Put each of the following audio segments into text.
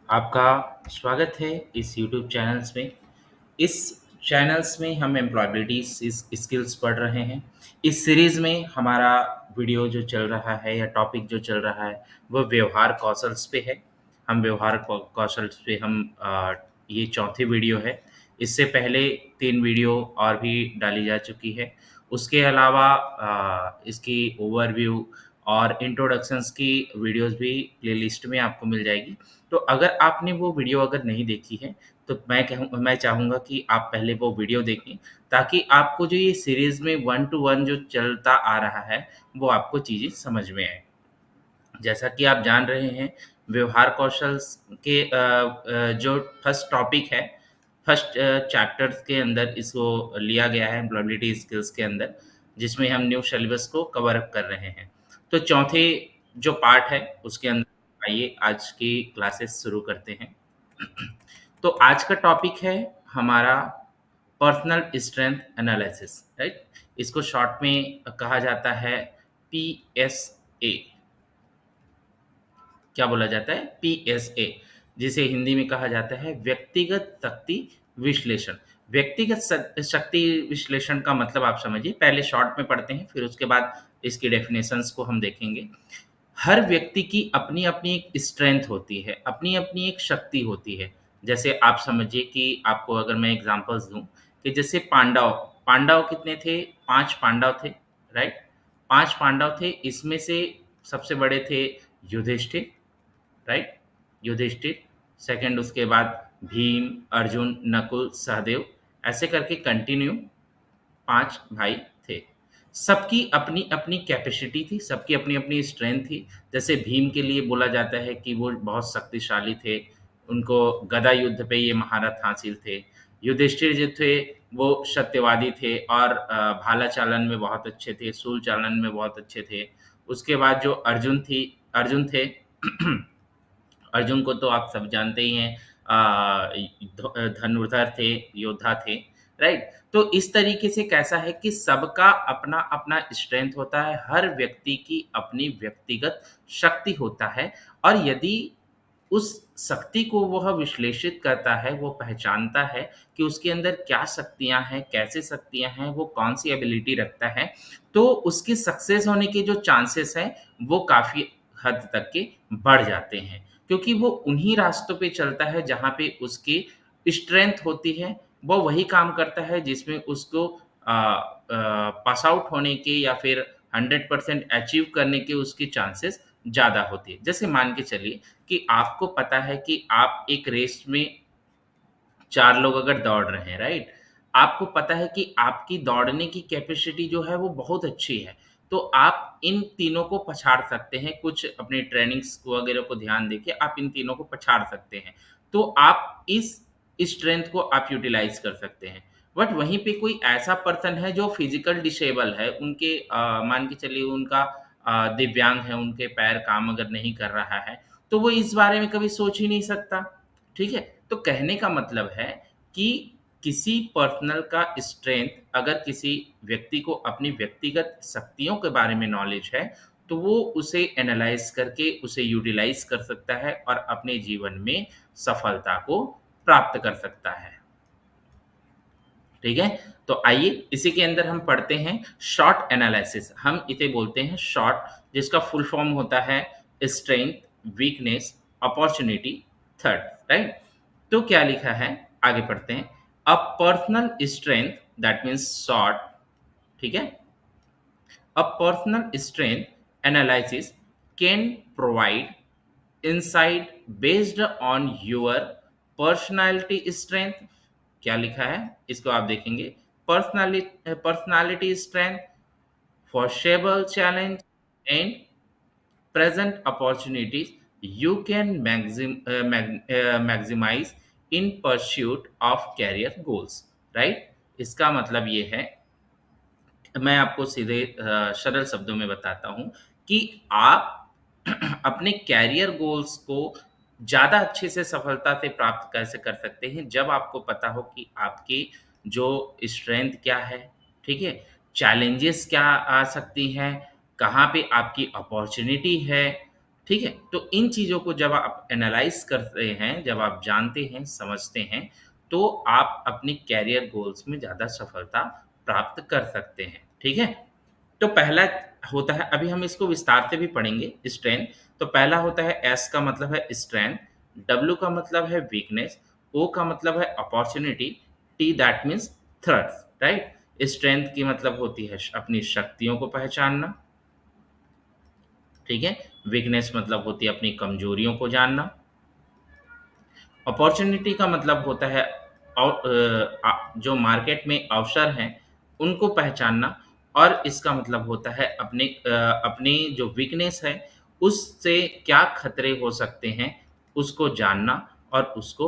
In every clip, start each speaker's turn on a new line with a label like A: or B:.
A: आपका स्वागत है इस यूट्यूब चैनल्स में। इस चैनल्स में हम एम्प्लॉयबिलिटी स्किल्स पढ़ रहे हैं। इस सीरीज़ में हमारा वीडियो जो चल रहा है या टॉपिक जो चल रहा है वो व्यवहार कौशल्स पे है। हम व्यवहार कौशल्स पे ये चौथी वीडियो है। इससे पहले 3 वीडियो और भी डाली जा चुकी है। उसके अलावा इसकी ओवरव्यू और इंट्रोडक्शंस की वीडियोज़ भी प्लेलिस्ट में आपको मिल जाएगी। तो अगर आपने वो वीडियो अगर नहीं देखी है तो मैं चाहूँगा कि आप पहले वो वीडियो देखें, ताकि आपको जो ये सीरीज़ में 1 टू 1 जो चलता आ रहा है, वो आपको चीज़ें समझ में आएँ। जैसा कि आप जान रहे हैं, व्यवहार कौशल्स के जो फर्स्ट टॉपिक है, फर्स्ट चैप्टर्स के अंदर इसको लिया गया है एम्प्लॉयबिलिटी स्किल्स के अंदर, जिसमें हम न्यू सिलेबस को कवर अप कर रहे हैं। तो चौथे जो पार्ट है, उसके अंदर आइए आज की क्लासेस शुरू करते हैं। तो आज का टॉपिक है हमारा पर्सनल स्ट्रेंथ एनालिसिस, राइट? इसको शॉर्ट में कहा जाता है पीएसए। क्या बोला जाता है? पीएसए, जिसे हिंदी में कहा जाता है व्यक्तिगत शक्ति विश्लेषण। व्यक्तिगत शक्ति विश्लेषण का मतलब आप समझिए, पहले शॉर्ट में पढ़ते हैं, फिर उसके बाद इसकी डेफिनेशंस को हम देखेंगे। हर व्यक्ति की अपनी अपनी एक स्ट्रेंथ होती है, अपनी अपनी एक शक्ति होती है। जैसे आप समझिए कि आपको अगर मैं एग्जांपल्स दूं कि जैसे पांडव पांडव कितने थे? 5 पांडव थे, राइट? 5 पांडव थे, इसमें से सबसे बड़े थे युधिष्ठिर, राइट? युधिष्ठिर, सेकंड उसके बाद भीम, अर्जुन, नकुल, सहदेव, ऐसे करके कंटिन्यू 5 भाई थे। सबकी अपनी-अपनी कैपेसिटी थी, सबकी अपनी-अपनी स्ट्रेंथ थी। जैसे भीम के लिए बोला जाता है कि वो बहुत शक्तिशाली थे, उनको गदा युद्ध पे ये महारत हासिल थे। युधिष्ठिर जो थे, वो सत्यवादी थे और भाला चालन में बहुत अच्छे थे, शूल चालन में बहुत अच्छे थे। उसके बाद जो अर्जुन थे, अर्जुन को तो आप सब जानते ही हैं, धनुर्धर थे, योद्धा थे, राइट? तो इस तरीके से कैसा है कि सबका अपना-अपना स्ट्रेंथ होता है, हर व्यक्ति की अपनी व्यक्तिगत शक्ति होता है और यदि उस शक्ति को वह विश्लेषित करता है, वो पहचानता है कि उसके अंदर क्या शक्तियाँ हैं, कैसे शक्तियाँ हैं, वो कौन-सी एबिलिटी रखता है, तो उसकी सक्सेस होने के जो चांसेस हैं, वो काफ़ी हद तक के बढ़ जाते हैं। क्योंकि वो उन्हीं रास्तों पे चलता है जहाँ पे उसकी स्ट्रेंथ होती है, वो वही काम करता है जिसमें उसको पास आउट होने के या फिर 100% अचीव करने के उसके चांसेस ज़्यादा होती है। जैसे मान के चलिए कि आपको पता है कि आप एक रेस में 4 लोग अगर दौड़ रहे हैं, राइट? आपको पता है कि आपकी दौड़ने की कैपेसिटी जो है वो बहुत अच्छी है। तो आप इन तीनों को पछाड़ सकते हैं, कुछ अपनी ट्रेनिंग्स को वगैरह को ध्यान देके आप इन तीनों को पछाड़ सकते हैं। तो आप इस स्ट्रेंथ को आप यूटिलाइज़ कर सकते हैं। बट वहीं पे कोई ऐसा पर्सन है जो फिज़िकल डिसेबल है, उनके मान के चलिए उनका दिव्यांग है, उनके पैर काम अगर नहीं कर रहा है, तो वो इस बारे में कभी सोच ही नहीं सकता, ठीक है? तो कहने का मतलब है कि किसी पर्सनल का स्ट्रेंथ, अगर किसी व्यक्ति को अपनी व्यक्तिगत शक्तियों के बारे में नॉलेज है, तो वो उसे एनालाइज़ करके उसे यूटिलाइज़ कर सकता है और अपने जीवन में सफलता को प्राप्त कर सकता है। ठीक है? तो आइए इसी के अंदर हम पढ़ते हैं शॉर्ट एनालिसिस। हम इसे बोलते हैं शॉर्ट, जिसका फुल फॉर्म होता है strength, weakness, opportunity, threat, right? तो क्या लिखा है? आगे पढ़ते हैं। A personal strength that means short, ठीक है? A personal strength analysis can provide insight based on your personality strength। क्या लिखा है इसको आप देखेंगे। Personality strength, foreseeable challenge and present opportunities you can maximize in pursuit of career goals, right? इसका मतलब ये है, मैं आपको सीधे सरल शब्दों में बताता हूँ कि आप अपने कैरियर गोल्स को ज़्यादा अच्छे से सफलता से प्राप्त कैसे कर सकते हैं, जब आपको पता हो कि आपकी जो स्ट्रेंथ क्या है, ठीक है? चैलेंजेस क्या आ सकती हैं, कहाँ पे आपकी अपॉर्च्युनिटी है, ठीक है? तो इन चीज़ों को जब आप एनालाइज़ करते हैं, जब आप जानते हैं, समझते हैं, तो आप अपनी करियर गोल्स में ज़्यादा सफलता प्राप्त कर सकते हैं, ठीक है? तो पहला होता है, अभी हम इसको विस्तार से भी पढ़ेंगे, स्ट्रेंथ। तो पहला होता है, एस का मतलब है स्ट्रेंथ, डब्ल्यू का मतलब है वीकनेस, ओ का मतलब है opportunity, T that means threats, right? Strength की मतलब होती है अपनी शक्तियों को पहचानना, ठीक है? वीकनेस मतलब होती है अपनी कमजोरियों को जानना, अपॉर्चुनिटी का मतलब होता है जो मार्केट में अवसर हैं उनको पहचानना, और इसका मतलब होता है अपनी जो वीकनेस है उससे क्या खतरे हो सकते हैं उसको जानना और उसको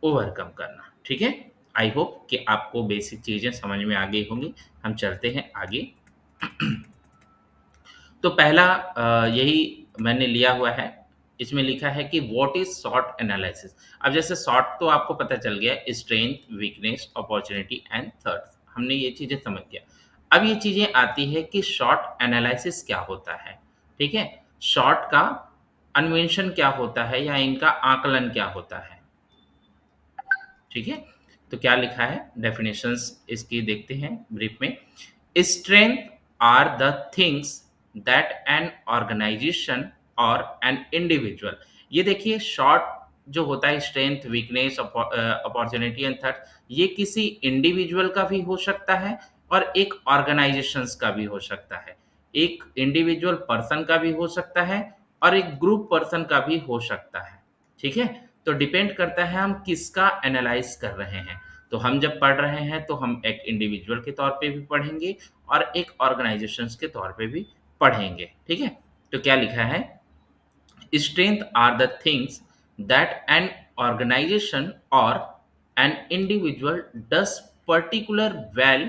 A: ओवरकम करना, ठीक है? आई होप कि आपको बेसिक चीजें समझ में आ गई होंगी। हम चलते हैं आगे। तो पहला यही मैंने लिया हुआ है। इसमें लिखा है कि व्हाट इज शॉर्ट एनालिसिस। अब जैसे शॉर्ट तो आपको पता चल गया, strength, weakness, opportunity and thirds, हमने ये चीजें समझ गया। अब ये चीजें आती है कि शॉर्ट एनालिसिस क्या होता है, ठीक है? शॉर्ट का अन्वेषण क्या होता है या इनका आकलन क्या होता है, ठीक है? तो क्या लिखा है, डेफिनेशंस इसकी देखते हैं ब्रीफ में। Strength are the things that an organisation और एन इंडिविजुअल, ये देखिए शॉर्ट जो होता है, strength, weakness, opportunity and threat, ये किसी इंडिविजुअल का भी हो सकता है और एक ऑर्गेनाइजेशंस का भी हो सकता है। एक इंडिविजुअल पर्सन का भी हो सकता है और एक ग्रुप पर्सन का भी हो सकता है, ठीक है? तो डिपेंड करता है हम किसका एनालाइज कर रहे हैं। तो हम जब पढ़ रहे हैं तो हम एक इंडिविजुअल के तौर पे भी पढ़ेंगे और एक ऑर्गेनाइजेशंस के तौर पे भी पढ़ेंगे, ठीक है? तो क्या लिखा है, strength are the things that an organization or an individual does particular well,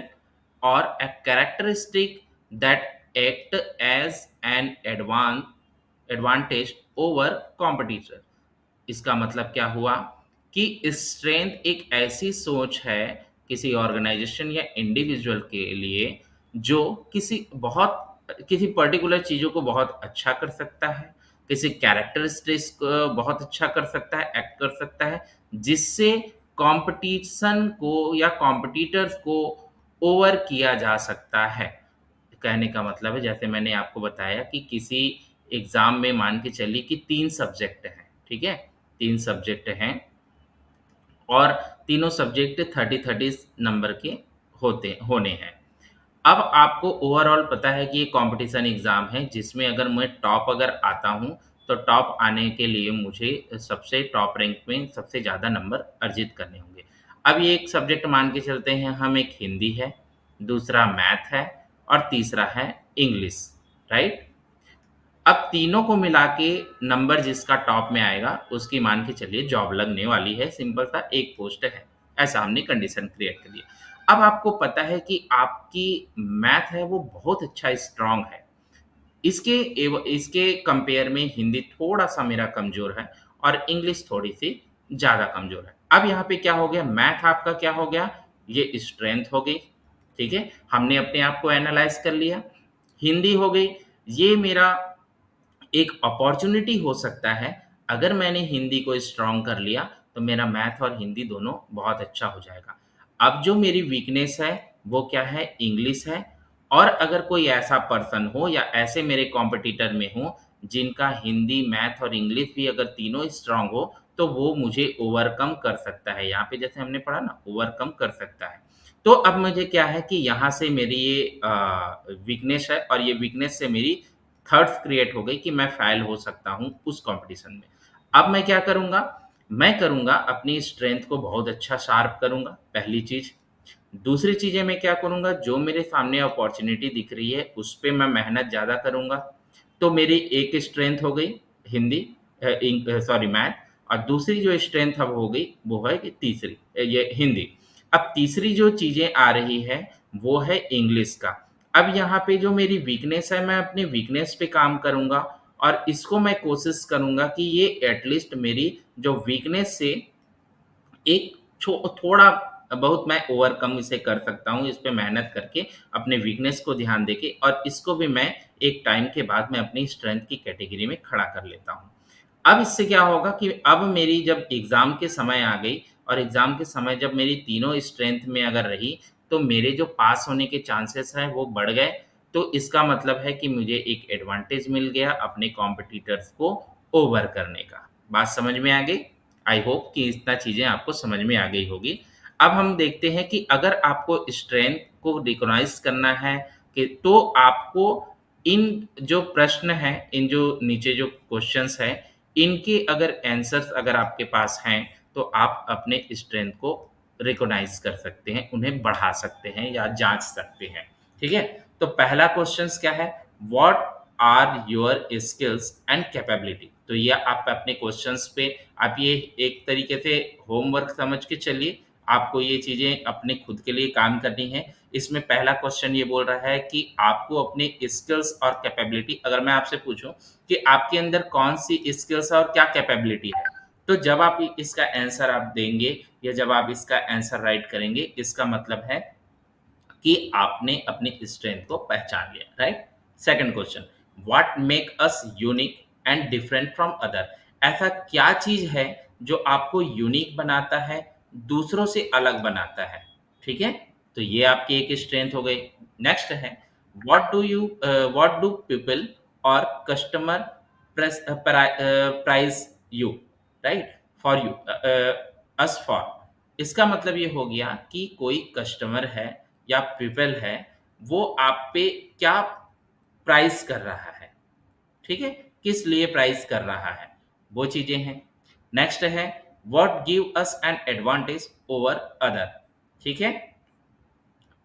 A: or a characteristic that act as an advantage over competitor। इसका मतलब क्या हुआ कि स्ट्रेंथ एक ऐसी सोच है किसी ऑर्गेनाइजेशन या इंडिविजुअल के लिए जो किसी पर्टिकुलर चीज़ों को बहुत अच्छा कर सकता है, किसी कैरेक्टरिस्टिक्स को बहुत अच्छा कर सकता है, एक्ट कर सकता है, जिससे कंपटीशन को या कॉम्पिटिटर्स को ओवर किया जा सकता है। कहने का मतलब है, जैसे मैंने आपको बताया कि किसी एग्ज़ाम में मान के चलिए कि 3 सब्जेक्ट हैं, ठीक है? 3 सब्जेक्ट हैं और तीनों सब्जेक्ट 30-30 नंबर के होने हैं। अब आपको ओवरऑल पता है कि ये कॉम्पिटिशन एग्ज़ाम है जिसमें अगर मैं टॉप अगर आता हूँ, तो टॉप आने के लिए मुझे सबसे टॉप रैंक में सबसे ज़्यादा नंबर अर्जित करने होंगे। अब ये एक सब्जेक्ट मान के चलते हैं हम, एक हिंदी है, दूसरा मैथ है और तीसरा है इंग्लिश, राइट? अब तीनों को मिला के नंबर जिसका टॉप में आएगा उसकी मान के चलिए जॉब लगने वाली है, सिंपल सा एक पोस्ट है। ऐसा हमने कंडीशन क्रिएट कर दिया। अब आपको पता है कि आपकी मैथ है वो बहुत अच्छा स्ट्रांग है। इसके कंपेयर में हिंदी थोड़ा-सा मेरा कमज़ोर है और इंग्लिश थोड़ी-सी ज़्यादा कमज़ोर है। अब यहाँ पे क्या हो गया, मैथ आपका क्या हो गया, ये स्ट्रेंथ हो गई, ठीक है? हमने अपने आप को एनालाइज़ कर लिया। हिंदी हो गई, ये मेरा एक अपॉर्च्युनिटी हो सकता है। अगर मैंने हिंदी को स्ट्रॉन्ग कर लिया तो मेरा मैथ और हिंदी दोनों बहुत अच्छा हो जाएगा। अब जो मेरी वीकनेस है वो क्या है, इंग्लिश है। और अगर कोई ऐसा पर्सन हो या ऐसे मेरे कॉम्पिटिटर में हो जिनका हिंदी, मैथ और इंग्लिश भी अगर तीनों स्ट्रॉन्ग हो तो वो मुझे ओवरकम कर सकता है। यहाँ पे जैसे हमने पढ़ा ना, ओवरकम कर सकता है। तो अब मुझे क्या है कि यहाँ से मेरी ये वीकनेस है और ये वीकनेस से मेरी थर्ड्स क्रिएट हो गई कि मैं फेल हो सकता हूँ उस कॉम्पिटिशन में। अब मैं क्या करूँगा? मैं करूँगा अपनी स्ट्रेंथ को बहुत अच्छा शार्प करूँगा, पहली चीज़। दूसरी चीज़ें मैं क्या करूँगा, जो मेरे सामने अपॉर्च्युनिटी दिख रही है, उस पे मैं मेहनत ज़्यादा करूँगा। तो मेरी एक स्ट्रेंथ हो गई हिंदी, सॉरी मैथ, और दूसरी जो स्ट्रेंथ अब हो गई, वो है कि तीसरी ये हिंदी। अब तीसरी जो चीज़ें आ रही है, वो है इंग्लिश का। अब यहाँ पे जो मेरी वीकनेस है, मैं अपनी वीकनेस पे काम करूँगा और इसको मैं कोशिश करूँगा कि ये एटलीस्ट मेरी जो वीकनेस से एक थोड़ा बहुत मैं ओवरकम इसे कर सकता हूँ, इस पे मेहनत करके, अपने वीकनेस को ध्यान देके, और इसको भी मैं एक टाइम के बाद मैं अपनी स्ट्रेंथ की कैटेगरी में खड़ा कर लेता हूँ। अब इससे क्या होगा कि अब मेरी जब एग्ज़ाम के समय आ गई और एग्ज़ाम के समय जब मेरी तीनों स्ट्रेंथ में अगर रही, तो मेरे जो पास होने के चांसेस हैं वो बढ़ गए। तो इसका मतलब है कि मुझे एक एडवांटेज मिल गया अपने कॉम्पिटिटर्स को ओवर करने का। बात समझ में आ गई? आई होप कि इतना चीज़ें आपको समझ में आ गई होगी। अब हम देखते हैं कि अगर आपको स्ट्रेंथ को रिकॉग्नाइज़ करना है कि तो आपको इन जो प्रश्न हैं, इन जो नीचे जो क्वेश्चन्स हैं, इनके अगर आंसर्स अगर आपके पास हैं, तो आप अपने स्ट्रेंथ को रिकॉग्नाइज़ कर सकते हैं, उन्हें बढ़ा सकते हैं या जाँच सकते हैं। ठीक है? तो पहला क्वेश्चंस क्या है? What are your skills and capability? तो ये आप अपने क्वेश्चंस पे आप ये एक तरीके से होमवर्क समझ के चलिए। आपको ये चीज़ें अपने खुद के लिए काम करनी है। इसमें पहला क्वेश्चन ये बोल रहा है कि आपको अपनी स्किल्स और कैपेबिलिटी, अगर मैं आपसे पूछूं कि आपके अंदर कौन सी स्किल्स है और क्या कैपेबिलिटी है, तो जब आप इसका आंसर आप देंगे या जब आप इसका आंसर राइट करेंगे, इसका मतलब है कि आपने अपनी स्ट्रेंथ को पहचान लिया, right? Second question, what make us unique and different from other? ऐसा क्या चीज है जो आपको यूनिक बनाता है, दूसरों से अलग बनाता है? ठीक है, तो ये आपकी एक स्ट्रेंथ हो गई। नेक्स्ट है, व्हाट डू पीपल और customer price you, right, for you, us for? इसका मतलब ये हो गया कि कोई कस्टमर है या पीपल है, वो आप पे क्या प्राइस कर रहा है, ठीक है? किस लिए प्राइस कर रहा है, वो चीज़ें हैं। नेक्स्ट है, what give us an advantage over other? ठीक है?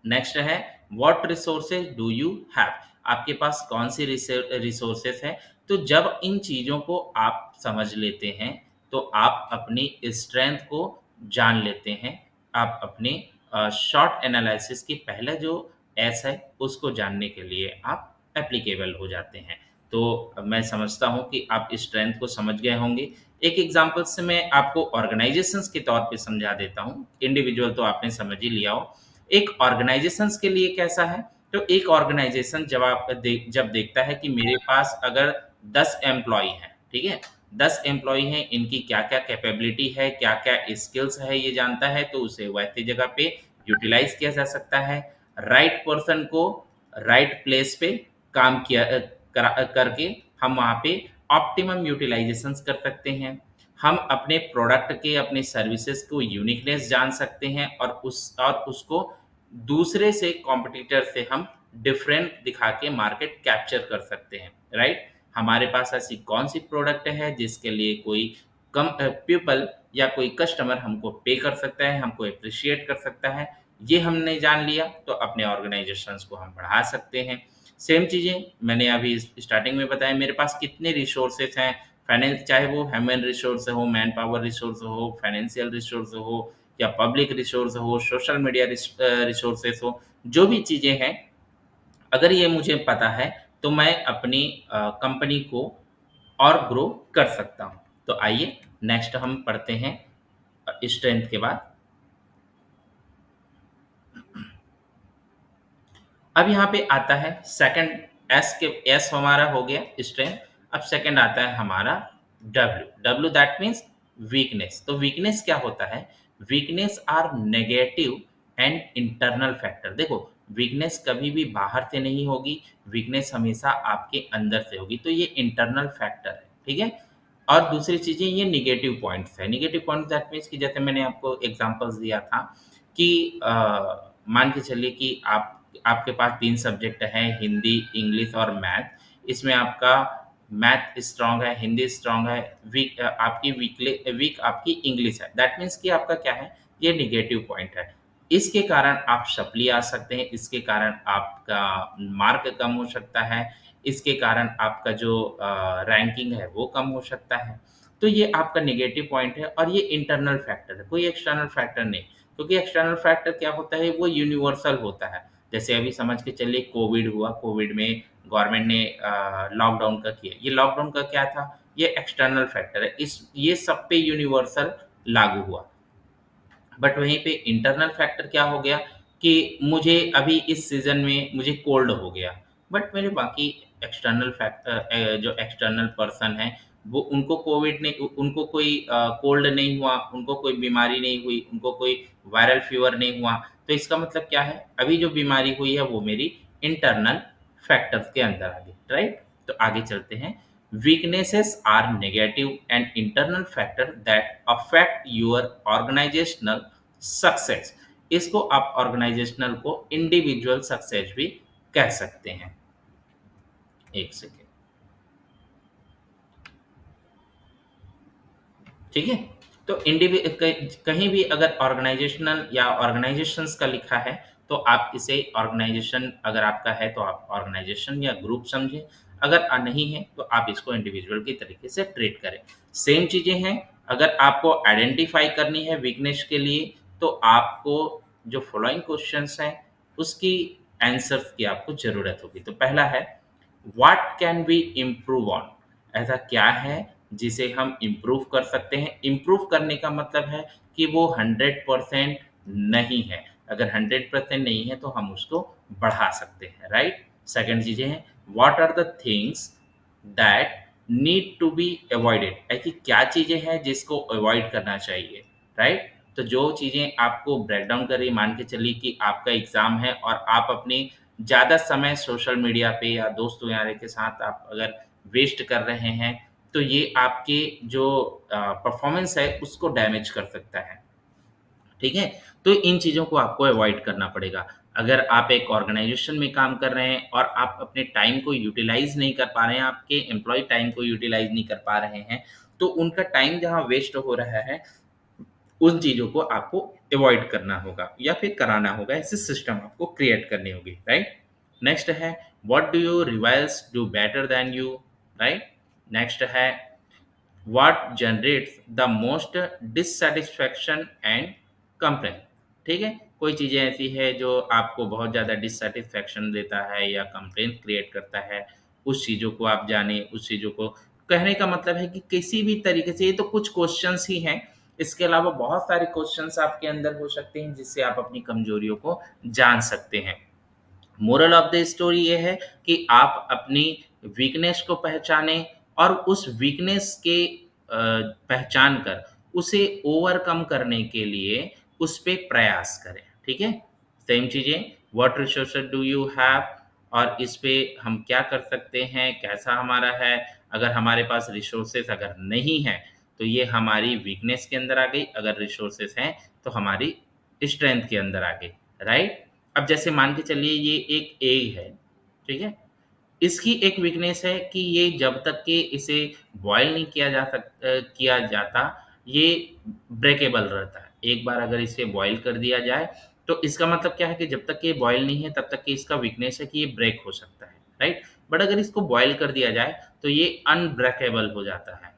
A: नेक्स्ट है, what resources do you have? आपके पास कौन सी रिसोर्सेज है? तो जब इन चीज़ों को आप समझ लेते हैं, तो आप अपनी स्ट्रेंथ को जान लेते हैं। आप अपने शॉर्ट एनालिसिस की पहला जो एस है, उसको जानने के लिए आप एप्लीकेबल हो जाते हैं। तो मैं समझता हूँ कि आप स्ट्रेंथ को समझ गए होंगे। एक एग्जांपल से मैं आपको ऑर्गेनाइजेशंस के तौर पे समझा देता हूँ। इंडिविजुअल तो आपने समझ ही लिया हो। एक ऑर्गेनाइजेशंस के लिए कैसा है? तो एक ऑर्गेनाइजेशन जब देखता है कि मेरे पास अगर 10 एम्प्लॉई हैं, ठीक है? 10 एम्प्लॉई हैं, इनकी क्या-क्या कैपेबिलिटी है, क्या-क्या स्किल्स है, ये जानता है, तो उसे वैसी जगह पे यूटिलाइज़ किया जा सकता है। राइट पर्सन को राइट प्लेस पे काम करके हम वहाँ पे ऑप्टिमम यूटिलाइज़ेशंस कर सकते हैं। हम अपने प्रोडक्ट के, अपने सर्विसेज को यूनिकनेस जान सकते हैं और उसको दूसरे से, कॉम्पिटिटर से हम डिफरेंट दिखा के मार्केट कैप्चर कर सकते हैं, राइट? हमारे पास ऐसी कौन सी प्रोडक्ट है जिसके लिए कोई कम पीपल या कोई कस्टमर हमको पे कर सकता है, हमको अप्रिशिएट कर सकता है, ये हमने जान लिया, तो अपने ऑर्गेनाइजेशंस को हम बढ़ा सकते हैं। सेम चीज़ें मैंने अभी स्टार्टिंग में बताया, मेरे पास कितने रिसोर्सेस हैं, फाइनेंस, चाहे वो ह्यूमन रिसोर्स हो, मैन पावर रिसोर्स हो, फाइनेंशियल रिसोर्स हो या पब्लिक रिसोर्स हो, सोशल मीडिया रिसोर्सेस हो, जो भी चीज़ें हैं, अगर ये मुझे पता है, तो मैं अपनी कंपनी को और ग्रो कर सकता हूँ। तो आइए नेक्स्ट हम पढ़ते हैं स्ट्रेंथ के बाद। अब यहाँ पे आता है सेकंड, एस हमारा हो गया स्ट्रेंथ। अब सेकंड आता है हमारा डब्ल्यू दैट मीन्स वीकनेस। तो वीकनेस क्या होता है? Weakness are negative and internal factor. देखो, वीकनेस कभी भी बाहर से नहीं होगी, वीकनेस हमेशा आपके अंदर से होगी। तो ये इंटरनल फैक्टर है, ठीक है? और दूसरी चीज़ें, ये नेगेटिव पॉइंट्स है। नेगेटिव पॉइंट्स दैट मीन्स कि जैसे मैंने आपको एग्जांपल्स दिया था कि मान के चलिए कि आपके पास 3 सब्जेक्ट हैं, हिंदी, इंग्लिश और मैथ। इसमें आपका मैथ स्ट्रॉन्ग है, हिंदी स्ट्रॉन्ग है, आपकी वीक आपकी इंग्लिश है। दैट मीन्स कि आपका क्या है? ये नेगेटिव पॉइंट है। इसके कारण आप सप्ली आ सकते हैं, इसके कारण आपका मार्क कम हो सकता है, इसके कारण आपका जो रैंकिंग है वो कम हो सकता है। तो ये आपका नेगेटिव पॉइंट है और ये इंटरनल फैक्टर है, कोई एक्सटर्नल फैक्टर नहीं। क्योंकि एक्सटर्नल फैक्टर क्या होता है? वो यूनिवर्सल होता है। जैसे अभी समझ के चलिए कोविड हुआ, कोविड में गवर्नमेंट ने लॉकडाउन का किया। ये लॉकडाउन का क्या था? ये एक्सटर्नल फैक्टर है। ये सब पे यूनिवर्सल लागू हुआ। बट वहीं पे इंटरनल फैक्टर क्या हो गया कि मुझे अभी इस सीजन में मुझे कोल्ड हो गया, बट मेरे बाकी एक्सटर्नल फैक्टर जो एक्सटर्नल पर्सन है वो उनको कोविड नहीं, उनको कोई कोल्ड नहीं हुआ, उनको कोई बीमारी नहीं हुई, उनको कोई वायरल फीवर नहीं हुआ। तो इसका मतलब क्या है, अभी जो बीमारी हुई है वो मेरी इंटरनल फैक्टर्स के अंदर आ गई, राइट। तो आगे चलते हैं। Weaknesses are negative and internal factor that affect your organizational success. इसको आप ऑर्गेनाइजेशनल को इंडिविजुअल सक्सेस भी कह सकते हैं। एक सेकेंड, ठीक है। तो कहीं भी अगर ऑर्गेनाइजेशनल या ऑर्गेनाइजेशंस का लिखा है तो आप इसे ऑर्गेनाइजेशन, अगर आपका है तो आप ऑर्गेनाइजेशन या ग्रुप समझें, अगर नहीं है तो आप इसको इंडिविजुअल की तरीके से ट्रीट करें। सेम चीज़ें हैं। अगर आपको आइडेंटिफाई करनी है वीकनेस के लिए तो आपको जो फॉलोइंग क्वेश्चंस हैं उसकी आंसर्स की आपको ज़रूरत होगी। तो पहला है, what can we improve on. ऐसा क्या है जिसे हम इम्प्रूव कर सकते हैं। इम्प्रूव करने का मतलब है कि वो 100% नहीं है। अगर 100% नहीं है तो हम उसको बढ़ा सकते हैं, राइट। सेकंड चीज़ें हैं, what are the things that need to be avoided. ऐसी क्या चीज़ें हैं जिसको अवॉइड करना चाहिए, राइट। तो जो चीज़ें आपको ब्रेक डाउन कर रही, मान के चलिए कि आपका एग्ज़ाम है और आप अपनी ज़्यादा समय सोशल मीडिया पे या दोस्तों यारों के साथ आप अगर वेस्ट कर रहे हैं तो ये आपके जो परफॉर्मेंस है उसको डैमेज कर सकता है, ठीक है। तो इन चीज़ों को आपको अवॉइड करना पड़ेगा। अगर आप एक ऑर्गेनाइजेशन में काम कर रहे हैं और आप अपने टाइम को यूटिलाइज नहीं कर पा रहे हैं, आपके एम्प्लॉय टाइम को यूटिलाइज नहीं कर पा रहे हैं, तो उनका टाइम जहाँ वेस्ट हो रहा है उन चीज़ों को आपको अवॉइड करना होगा या फिर कराना होगा। ऐसे सिस्टम आपको क्रिएट करनी होगी, राइट। नेक्स्ट है, what do you rivals do better than you, right. Next है, what generates the most dissatisfaction and complain. ठीक है, कोई चीज़ें ऐसी है जो आपको बहुत ज़्यादा डिससैटिस्फैक्शन देता है या कंप्लेन क्रिएट करता है, उस चीज़ों को आप जानें। उस चीज़ों को कहने का मतलब है कि किसी भी तरीके से, ये तो कुछ क्वेश्चंस ही हैं, इसके अलावा बहुत सारे क्वेश्चंस आपके अंदर हो सकते हैं जिससे आप अपनी कमजोरियों को जान सकते हैं। मोरल ऑफ द स्टोरी ये है कि आप अपनी वीकनेस को पहचानें और उस वीकनेस के पहचान कर उसे ओवरकम करने के लिए उस पे प्रयास करें, ठीक है। सेम चीज़ें, what resources do you have, और इस पे हम क्या कर सकते हैं, कैसा हमारा है। अगर हमारे पास रिसोर्सेज अगर नहीं है तो ये हमारी वीकनेस के अंदर आ गई, अगर रिसोर्सेज हैं तो हमारी स्ट्रेंथ के अंदर आ गई, राइट। अब जैसे मान के चलिए ये एक एग है, ठीक है। इसकी एक वीकनेस है कि ये जब तक कि इसे बॉयल नहीं किया जाता, ये ब्रेकेबल रहता है। एक बार अगर इसे बॉयल कर दिया जाए तो इसका मतलब क्या है कि जब तक ये बॉयल नहीं है तब तक कि इसका वीकनेस है कि ये ब्रेक हो सकता है, राइट। बट अगर इसको बॉयल कर दिया जाए तो ये अनब्रेकेबल हो जाता है।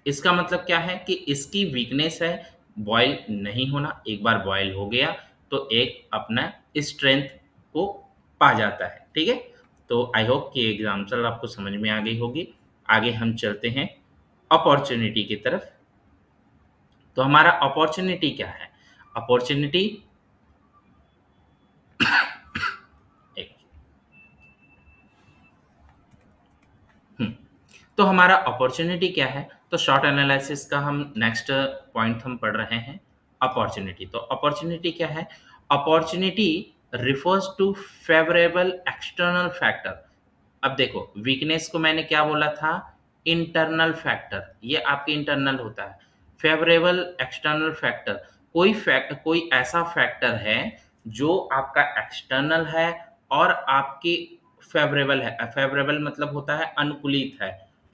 A: इसका मतलब क्या है कि इसकी वीकनेस है बॉयल नहीं होना। एक बार बॉयल हो गया तो एक अपना स्ट्रेंथ को पा जाता है, ठीक है। तो आई होप कि एग्जाम्पल आपको समझ में आ गई होगी। आगे हम चलते हैं अपॉर्चुनिटी की तरफ। तो हमारा अपॉर्चुनिटी क्या है। अपॉर्चुनिटी एक हम्म, तो हमारा अपॉर्चुनिटी क्या है। तो शॉर्ट एनालिसिस का हम नेक्स्ट पॉइंट हम पढ़ रहे हैं, अपॉर्चुनिटी। तो अपॉर्चुनिटी क्या है। Opportunity refers to favourable external factor. अब देखो, वीकनेस को मैंने क्या बोला था, इंटरनल फैक्टर, ये आपके इंटरनल होता है। फेवरेबल एक्सटर्नल फैक्टर, कोई ऐसा फैक्टर है जो आपका एक्सटर्नल है और आपके फेवरेबल है। फेवरेबल मतलब होता है अनुकूलित है,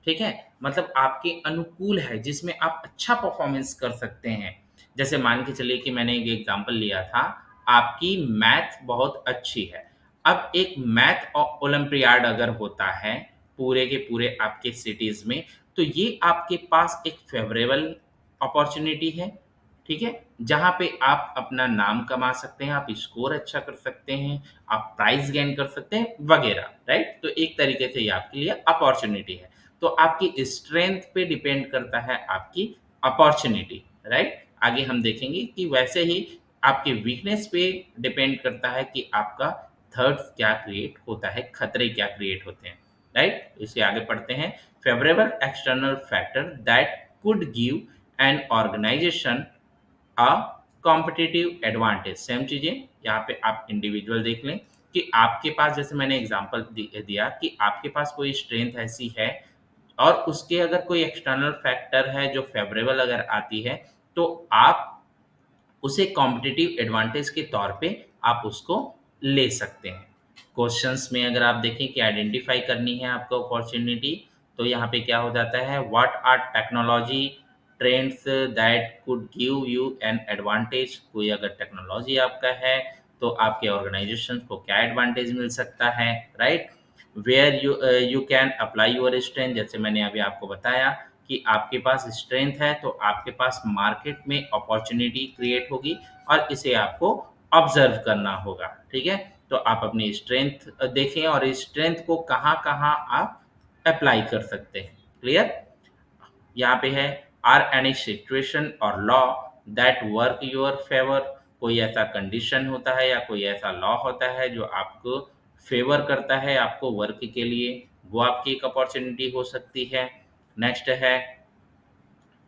A: ठीक है। मतलब आपके अनुकूल है, जिसमें आप अच्छा परफॉर्मेंस कर सकते हैं। जैसे मान के चलिए कि मैंने एक एग्जांपल लिया था, आपकी मैथ बहुत अच्छी है। अब एक मैथ ओलंपियाड अगर होता है पूरे के पूरे आपके सिटीज में, तो ये आपके पास एक फेवरेबल अपॉर्चुनिटी है, ठीक है। जहाँ पे आप अपना नाम कमा सकते हैं, आप स्कोर अच्छा कर सकते हैं, आप प्राइज गेन कर सकते हैं वगैरह, राइट। तो एक तरीके से ये आपके लिए अपॉर्चुनिटी है। तो आपकी स्ट्रेंथ पे डिपेंड करता है आपकी अपॉर्चुनिटी, राइट। आगे हम देखेंगे कि वैसे ही आपके वीकनेस पे डिपेंड करता है कि आपका थर्ड्स क्या क्रिएट होता है, खतरे क्या क्रिएट होते हैं, राइट। इसे आगे पढ़ते हैं। Favourable external factor that could give an organisation a competitive advantage. Same चीजें यहाँ पे आप इंडिविजुअल देख लें कि आपके पास, जैसे मैंने एग्जांपल दिया कि आपके पास कोई स्ट्रेंथ ऐसी है और उसके अगर कोई एक्सटर्नल फैक्टर है जो फेवरेबल अगर आती है, तो आप उसे कॉम्पिटिटिव एडवांटेज के तौर पे आप उसको ले सकते हैं। क्वेश्चंस में अगर आप देखें कि आइडेंटिफाई करनी है आपको अपॉर्चुनिटी, तो यहाँ पे क्या हो जाता है, what are technology trends that could give you an advantage. कोई अगर टेक्नोलॉजी आपका है तो आपके ऑर्गेनाइजेशन को क्या एडवांटेज मिल सकता है, right. Where you can apply your strength, जैसे मैंने अभी आपको बताया कि आपके पास स्ट्रेंथ है तो आपके पास मार्केट में अपॉर्चुनिटी क्रिएट होगी और इसे आपको ऑब्जर्व करना होगा, ठीक है। तो आप अपनी स्ट्रेंथ देखें और इस स्ट्रेंथ को कहाँ कहाँ आप अप्लाई कर सकते हैं, क्लियर। यहाँ पे है, आर एनी सिचुएशन और law that work your favour. कोई ऐसा कंडीशन होता है या कोई ऐसा लॉ होता है जो आपको फेवर करता है आपको वर्क के लिए, वो आपकी एक अपॉर्चुनिटी हो सकती है। नेक्स्ट है,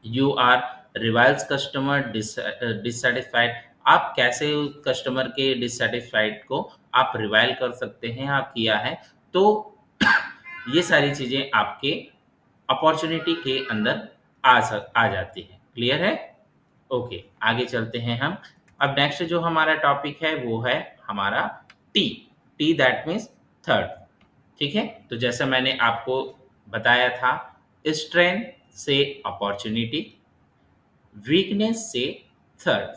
A: यू आर रिवाइल्स कस्टमर डिससेटिस्फाइड। आप कैसे कस्टमर के डिससेटिस्फाइड को आप रिवाइल कर सकते हैं, आप किया है तो ये सारी चीजें आपके अपॉर्चुनिटी के अंदर आ जाती है, क्लियर है। ओके, आगे चलते हैं हम। अब नेक्स्ट जो हमारा टॉपिक है वो है हमारा T. T that means third, ठीक है। तो जैसा मैंने आपको बताया था, स्ट्रेंथ से अपॉर्चुनिटी, वीकनेस से थर्ड,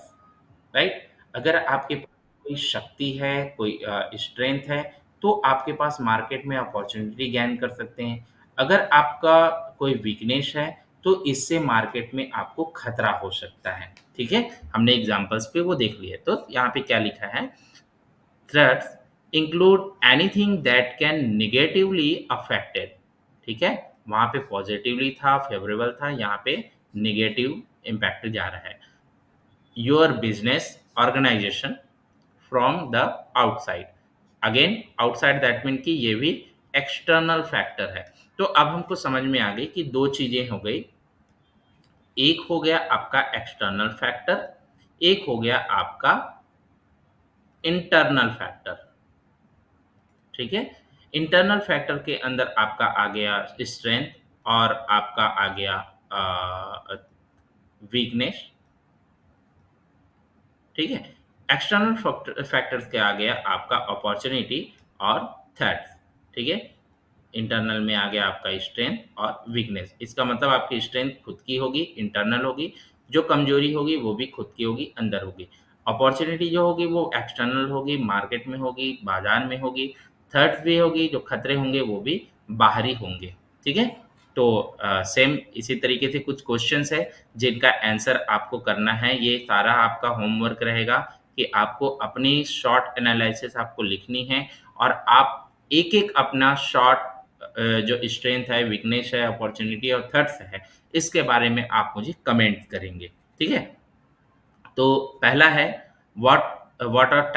A: राइट। अगर आपके पास कोई शक्ति है, कोई स्ट्रेंथ है, तो आपके पास मार्केट में अपॉर्चुनिटी गेन कर सकते हैं। अगर आपका कोई वीकनेस है तो इससे मार्केट में आपको खतरा हो सकता है, ठीक है। हमने एग्जांपल्स पे वो देख लिया। तो यहाँ पे क्या लिखा है, threats include anything that can negatively affected, ठीक है। वहां पे पॉजिटिवली था, फेवरेबल था, यहाँ पे निगेटिव इम्पैक्ट जा रहा है। Your business organisation from the outside. Again outside that mean कि ये भी एक्सटर्नल फैक्टर है। तो अब हमको समझ में आ गई कि दो चीजें हो गई, एक हो गया आपका एक्सटर्नल फैक्टर, एक हो गया आपका इंटरनल फैक्टर, ठीक है। इंटरनल फैक्टर के अंदर आपका आ गया स्ट्रेंथ और आपका आ गया वीकनेस, ठीक है। एक्सटर्नल फैक्टर्स के आ गया आपका अपॉर्चुनिटी और थ्रेट्स, ठीक है। इंटरनल में आ गया आपका स्ट्रेंथ और वीकनेस। इसका मतलब आपकी स्ट्रेंथ खुद की होगी, इंटरनल होगी, जो कमजोरी होगी वो भी खुद की होगी, अंदर होगी। अपॉर्चुनिटी जो होगी वो एक्सटर्नल होगी, मार्केट में होगी, बाजार में होगी। थर्ड्स भी होगी, जो खतरे होंगे वो भी बाहरी होंगे, ठीक है। तो सेम इसी तरीके से कुछ क्वेश्चंस है जिनका आंसर आपको करना है। ये सारा आपका होमवर्क रहेगा कि आपको अपनी शॉर्ट एनालिसिस आपको लिखनी है और आप एक एक अपना शॉर्ट जो स्ट्रेंथ है, वीकनेस है, अपॉर्चुनिटी और थ्रेट्स है, इसके बारे में आप मुझे कमेंट करेंगे, ठीक है। तो पहला है, what what are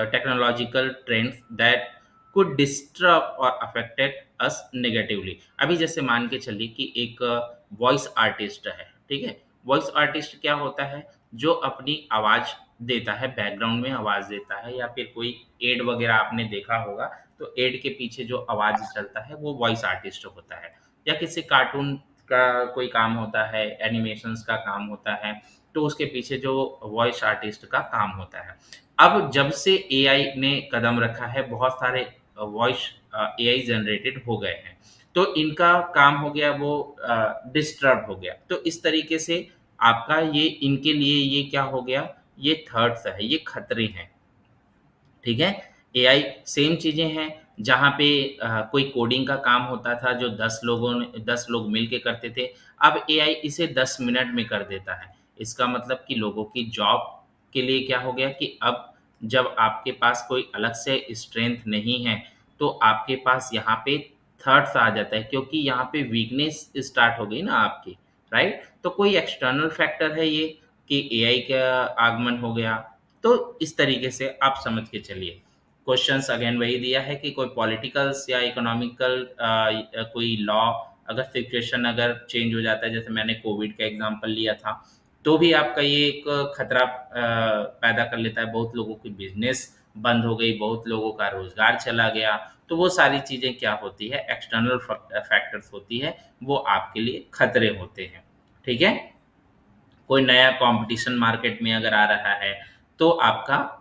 A: technological trends that could disturb और अफेक्टेड अस नेगेटिवली। अभी जैसे मान के चलिए कि एक वॉइस आर्टिस्ट है, ठीक है। वॉइस आर्टिस्ट क्या होता है, जो अपनी आवाज देता है, बैकग्राउंड में आवाज देता है, या फिर कोई एड वगैरह आपने देखा होगा तो एड के पीछे जो आवाज चलता है वो वॉइस आर्टिस्ट होता है। या किसी कार्टून का कोई काम होता है, एनिमेशंस का काम होता है, तो उसके पीछे जो वॉइस आर्टिस्ट का काम होता है। अब जब से एआई ने कदम रखा है, बहुत सारे वॉइस एआई जनरेटेड हो गए हैं, तो इनका काम हो गया वो डिस्टर्ब हो गया। तो इस तरीके से आपका ये इनके लिए ये क्या हो गया, ये थर्ड्स है, ये खतरे हैं, ठीक है। एआई सेम चीजें हैं, जहाँ पे कोई कोडिंग का काम होता था जो 10 लोग मिल के करते थे, अब एआई इसे 10 मिनट में कर देता है। इसका मतलब कि लोगों की जॉब के लिए क्या हो गया कि अब जब आपके पास कोई अलग से स्ट्रेंथ नहीं है, तो आपके पास यहाँ पे थॉट्स आ जाता है, क्योंकि यहाँ पे वीकनेस स्टार्ट हो गई ना आपकी, राइट? तो कोई एक्सटर्नल फैक्टर है ये कि एआई का आगमन हो गया। तो इस तरीके से आप समझ के चलिए। क्वेश्चंस अगेन वही दिया है कि कोई पॉलिटिकल्स या इकोनॉमिकल कोई लॉ, अगर सिचुएशन अगर चेंज हो जाता है, जैसे मैंने कोविड का एग्जांपल लिया था, तो भी आपका ये एक खतरा पैदा कर लेता है। बहुत लोगों की बिजनेस बंद हो गई, बहुत लोगों का रोजगार चला गया। तो वो सारी चीजें क्या होती है, एक्सटर्नल फैक्टर्स होती है, वो आपके लिए खतरे होते हैं। ठीक है? कोई नया कंपटीशन मार्केट में अगर आ रहा है, तो आपका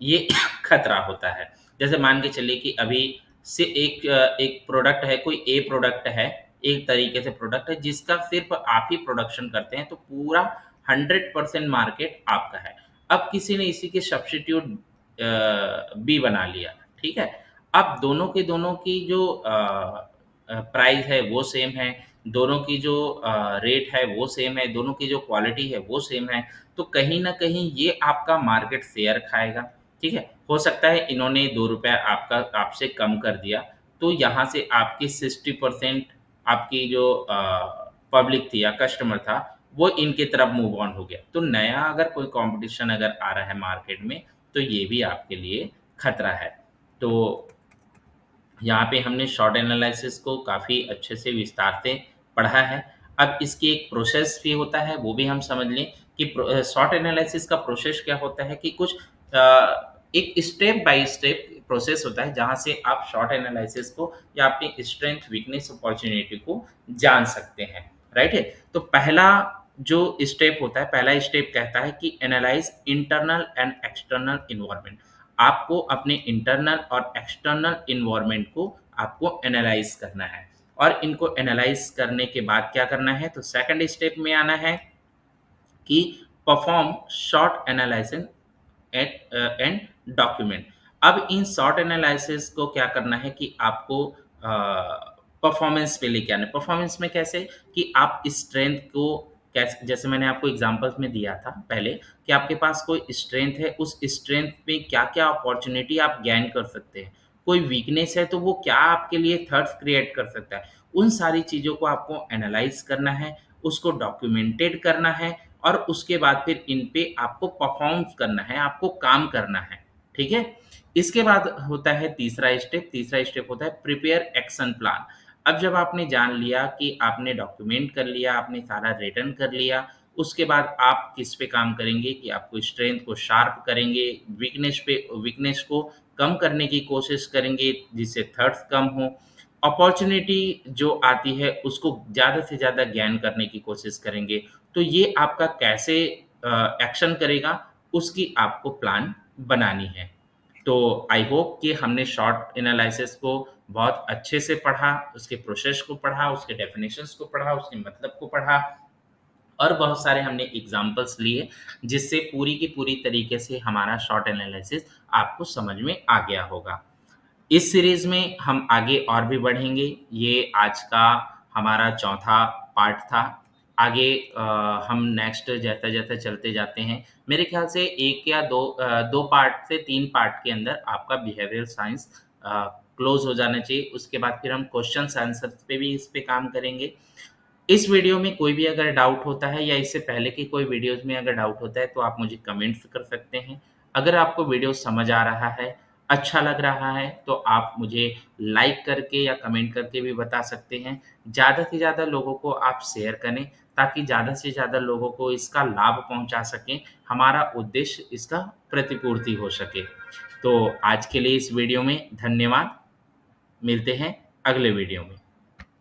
A: ये खतरा होता है। जैसे मान के चलिए कि अभी से एक प्रोडक्ट है, कोई ए प्रोडक्ट है, एक तरीके से प्रोडक्ट है जिसका सिर्फ आप ही प्रोडक्शन करते हैं, तो पूरा 100% मार्केट आपका है। अब किसी ने इसी के सब्स्टिट्यूट बी बना लिया, ठीक है? अब दोनों की जो प्राइस है वो सेम है, दोनों की जो रेट है वो सेम है, दोनों की जो क्वालिटी है वो सेम है, तो कहीं न कहीं ये आपका मार्केट शेयर खाएगा, ठीक है? हो सकता है इन्होंने ₹2 आपका आपसे कम कर दिया, तो यहाँ से आपकी 60% आपकी जो पब्लिक थी या कस्टमर था, वो इनकी तरफ मूव ऑन हो गया। तो नया अगर कोई कॉम्पिटिशन अगर आ रहा है मार्केट में, तो ये भी आपके लिए खतरा है। तो यहाँ पे हमने शॉर्ट एनालिसिस को काफ़ी अच्छे से विस्तार से पढ़ा है। अब इसकी एक प्रोसेस भी होता है, वो भी हम समझ लें कि शॉर्ट एनालिसिस का प्रोसेस क्या होता है कि कुछ एक स्टेप बाय स्टेप प्रोसेस होता है, जहाँ से आप शॉर्ट एनालिसिस को या अपनी स्ट्रेंथ, वीकनेस, अपॉर्च्युनिटी को जान सकते हैं, राइट है? तो पहला जो स्टेप होता है, पहला स्टेप कहता है कि analyse internal and external environment. आपको अपने इंटरनल और एक्सटर्नल एनवायरनमेंट को आपको एनालाइज करना है, और इनको एनालाइज करने के बाद क्या करना है, तो सेकंड स्टेप में आना है कि perform short analysis and document. अब इन शॉर्ट एनालिसिस को क्या करना है कि आपको परफॉर्मेंस पे लेके आना है। परफॉर्मेंस में कैसे, कि आप स्ट्रेंथ को कैसे, जैसे मैंने आपको एग्जांपल्स में दिया था पहले, कि आपके पास कोई स्ट्रेंथ है, उस स्ट्रेंथ में क्या क्या अपॉर्चुनिटी आप गेन कर सकते हैं, कोई वीकनेस है तो वो क्या आपके लिए थ्रेट्स क्रिएट कर सकता है। उन सारी चीज़ों को आपको एनालाइज करना है, उसको डॉक्यूमेंटेड करना है, और उसके बाद फिर इन पे आपको परफॉर्म करना है, आपको काम करना है, ठीक है? इसके बाद होता है तीसरा स्टेप होता है प्रिपेयर एक्शन प्लान। अब जब आपने जान लिया कि आपने डॉक्यूमेंट कर लिया, आपने सारा रिटर्न कर लिया, उसके बाद आप किस पे काम करेंगे कि आपको स्ट्रेंथ को शार्प करेंगे, वीकनेस को कम करने की कोशिश करेंगे जिससे थ्रेट्स कम हो, अपॉर्च्युनिटी जो आती है उसको ज़्यादा से ज़्यादा गेन करने की कोशिश करेंगे। तो ये आपका कैसे एक्शन करेगा, उसकी आपको प्लान बनानी है। तो आई होप कि हमने शॉर्ट एनालिसिस को बहुत अच्छे से पढ़ा, उसके प्रोसेस को पढ़ा, उसके डेफिनेशंस को पढ़ा, उसके मतलब को पढ़ा, और बहुत सारे हमने एग्जांपल्स लिए, जिससे पूरी की पूरी तरीके से हमारा शॉर्ट एनालिसिस आपको समझ में आ गया होगा। इस सीरीज़ में हम आगे और भी बढ़ेंगे। ये आज का हमारा चौथा पार्ट था। आगे हम नेक्स्ट जैसा-जैसा चलते जाते हैं, मेरे ख़्याल से 1 या 2 पार्ट से 3 पार्ट के अंदर आपका बिहेवियरल साइंस क्लोज़ हो जाना चाहिए। उसके बाद फिर हम क्वेश्चन्स आंसर्स पे भी इस पे काम करेंगे। इस वीडियो में कोई भी अगर डाउट होता है, या इससे पहले की कोई वीडियोज़ में अगर डाउट होता है, तो आप मुझे कमेंट्स कर सकते हैं। अगर आपको वीडियो समझ आ रहा है, अच्छा लग रहा है, तो आप मुझे लाइक करके या कमेंट करके भी बता सकते हैं। ज़्यादा से ज़्यादा लोगों को आप शेयर करें, ताकि ज़्यादा से ज़्यादा लोगों को इसका लाभ पहुँचा सकें। हमारा उद्देश्य इसका प्रतिपूर्ति हो सके। तो आज के लिए इस वीडियो में धन्यवाद। मिलते हैं अगले वीडियो में।